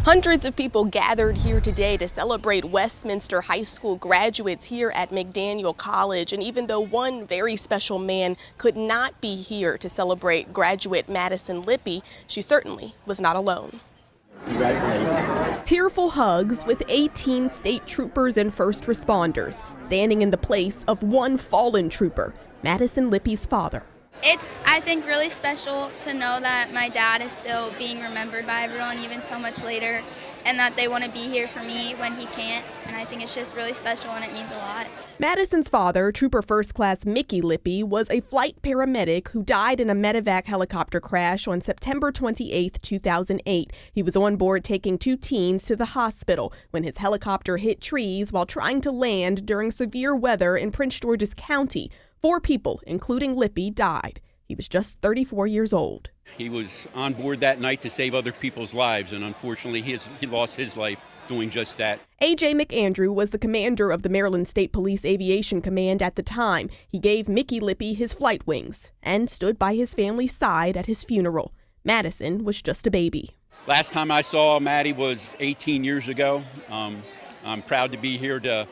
Hundreds of people gathered here today to celebrate Westminster High School graduates here at McDaniel College. And even though one very special man could not be here to celebrate graduate Madison Lippy, she certainly was not alone. Tearful hugs with 18 state troopers and first responders standing in the place of one fallen trooper, Madison Lippy's father. It's, I think, really special to know that my dad is still being remembered by everyone, even so much later, and that they want to be here for me when he can't. And I think it's just really special, and it means a lot. Madison's father, Trooper First Class Mickey Lippy, was a flight paramedic who died in a medevac helicopter crash on September 28, 2008. He was on board taking two teens to the hospital when his helicopter hit trees while trying to land during severe weather in Prince George's County. 4 people, including Lippy, died. He was just 34 years old. He was on board that night to save other people's lives, and unfortunately he lost his life doing just that. A.J. McAndrew was the commander of the Maryland State Police Aviation Command at the time. He gave Mickey Lippy his flight wings and stood by his family's side at his funeral. Madison was just a baby. Last time I saw Maddie was 18 years ago. I'm proud to be here to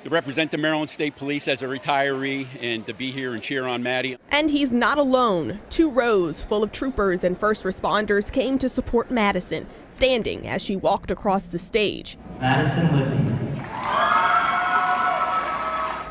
represent the Maryland State Police as a retiree and to be here and cheer on Maddie. And he's not alone. 2 rows full of troopers and first responders came to support Madison, standing as she walked across the stage. Madison Lippy.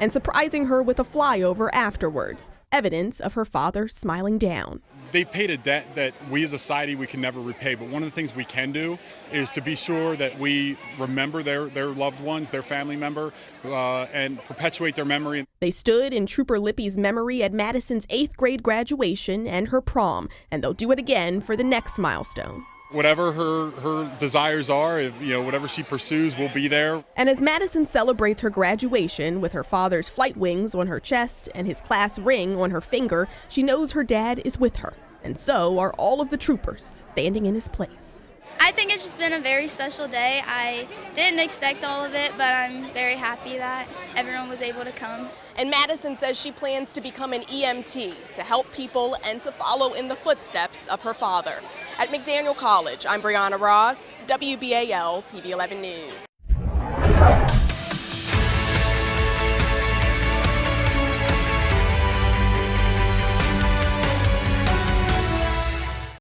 And surprising her with a flyover afterwards, evidence of her father smiling down. They've paid a debt that we as a society we can never repay, but one of the things we can do is to be sure that we remember their loved ones, their family member, and perpetuate their memory. They stood in Trooper Lippy's memory at Madison's 8th grade graduation and her prom, and they'll do it again for the next milestone. Whatever her desires are, whatever she pursues, will be there. And as Madison celebrates her graduation with her father's flight wings on her chest and his class ring on her finger, she knows her dad is with her. And so are all of the troopers standing in his place. I think it's just been a very special day. I didn't expect all of it, but I'm very happy that everyone was able to come. And Madison says she plans to become an EMT to help people and to follow in the footsteps of her father. At McDaniel College, I'm Brianna Ross, WBAL-TV 11 News.